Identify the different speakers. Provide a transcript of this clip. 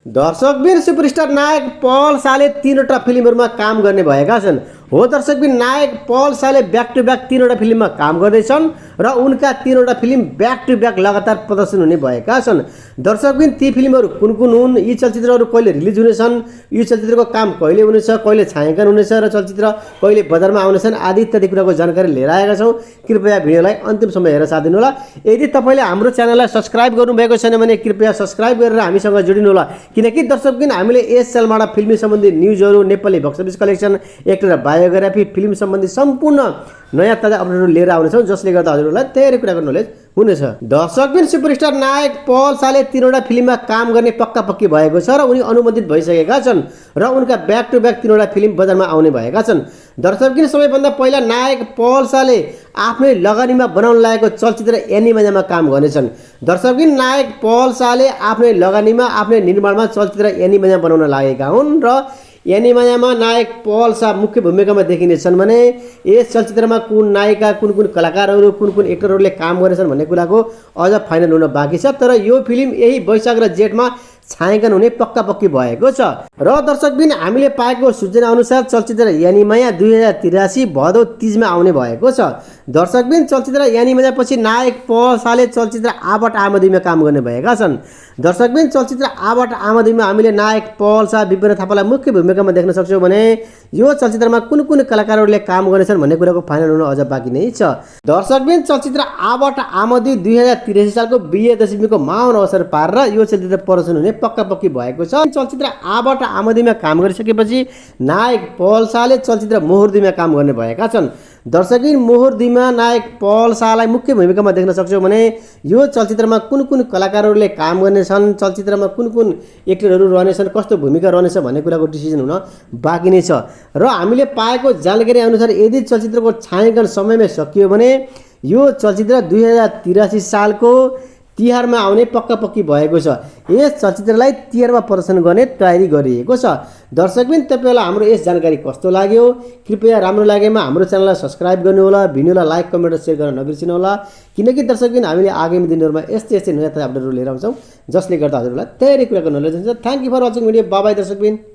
Speaker 1: दर्शकबिन सुपरस्टार नायक पल शाहले 3वटा फिल्महरूमा काम गर्ने भएका छन्। हो दर्शकबिन, नायक पल शाहले ब्याक टु ब्याक 3वटा फिल्ममा काम गर्दैछन् र उनका 3वटा फिल्म ब्याक टु ब्याक लगातार प्रदर्शन हुने भएका छन्। दर्शकबिन, ती फिल्महरू कुन कुन हुन्, यी चलचित्रहरू कहिले रिलिज हुनेछन्, यी चलचित्रको काम कहिले हुनेछ, कहिले छायाङ्कन हुनेछ र चलचित्र कहिले बजारमा आउनेछन् आदि इत्यादि कुराको जानकारी लिएर आएका छौँ। कृपया भिडियोलाई अन्तिम समय हेरेर साथ दिनुहोला। यदि तपाईँले हाम्रो च्यानललाई सब्सक्राइब गर्नुभएको छैन भने कृपया सब्सक्राइब गरेर हामीसँग जोडिनुहोला, किनकि दर्शकबिन हामीले यस च्यानलबाट फिल्मी सम्बन्धी न्युजहरू, Nepali box office collection, actor र बायोग्राफी, फिल्म सम्बन्धी सम्पूर्ण नयाँ ताजा अपडेटहरू लिएर आउनेछौँ, जसले गर्दा हजुरहरूलाई धेरै कुराको नलेज हुनेछ। दर्शकबिन, सुपरस्टार नायक पल शाहले 3वटा फिल्ममा काम गर्ने पक्का पक्की भएको छ र उनी अनुमोदित भइसकेका छन् र उनका ब्याक टु ब्याक 3वटा फिल्म बजारमा आउने भएका छन्। दर्शकबिन, सबैभन्दा पहिला नायक पल शाहले आफ्नै लगानीमा बनाउन लागेको चलचित्र एनिमायामा काम गर्नेछन्। दर्शकबिन, नायक पल शाहले आफ्नै लगानीमा आफ्नै निर्माणमा चलचित्र एनिमाया बनाउन लागेका हुन् र एनिमायामा नायक पल शाह मुख्य भूमिकामा देखिनेछन् भने यस चलचित्रमा कुन नायिका, कुन कुन कलाकारहरू, कुन कुन एक्टरहरूले काम गर्नेछन् भन्ने कुराको अझ फाइनल हुन बाँकी छ। तर यो फिल्म यही वैशाख र जेठमा छायाङ्कन हुने पक्का पक्की भएको छ। र दर्शकबिन, हामीले पाएको सूचना अनुसार चलचित्र एनिमाया 2083 भदौ 30मा आउने भएको छ। दर्शकबिन, चलचित्र एनिमाया पछि नायक पल शाहले चलचित्र आबाट आमदीमा काम गर्ने भएका छन्। दर्शकबिन, चलचित्र आबाट आमदीमा हामीले नायक पल शाह, विपिन थापालाई मुख्य भूमिकामा देख्न सक्छौँ भने यो चलचित्रमा कुन कुन कलाकारहरूले काम गर्नेछन् भन्ने कुराको फाइनल हुन अझ बाँकी नै छ। दर्शकबिन, चलचित्र आबाट आमदी 2083 सालको विजयादशमीको महान अवसर पारेर यो चलचित्र प्रदर्शन हुने पक्का पक्की भएको छ। चलचित्र आबाट आमदीमा काम गरिसकेपछि नायक पल शाहले चलचित्र मोहर 2मा काम गर्ने भएका छन्। दर्शकबिन, मोहर 2मा नायक पल शाहलाई मुख्य भूमिकामा देख्न सक्छौँ भने यो चलचित्रमा कुन कुन कलाकारहरूले काम गर्नेछन्, चलचित्रमा कुन कुन एक्टरहरू रहनेछन्, कस्तो भूमिका रहनेछ भन्ने कुराको डिसिजन हुन बाँकी नै छ। र हामीले पाएको जानकारी अनुसार यदि चलचित्रको छायाङ्कन समयमै सकियो भने यो चलचित्र 2083 सालको तिहारमा आउने पक्का पक्की भएको छ। यस चलचित्रलाई तिहारमा प्रदर्शन गर्ने तयारी गरिएको छ। दर्शकबिन, तपाईँलाई हाम्रो यस जानकारी कस्तो लाग्यो? कृपया राम्रो लागेमा हाम्रो च्यानललाई सब्सक्राइब गर्नुहोला, भिडियोलाई लाइक, कमेन्ट र सेयर गर्न नबिर्सिनुहोला, किनकि दर्शकबिन हामीले आगामी दिनहरूमा यस्तै नयाँ ताजा अपडेटहरू लिएर आउँछौँ, जसले गर्दा हजुरहरूलाई धेरै कुराको नलेज हुन्छ। Thank you for watching video. Bye bye दर्शकबिन।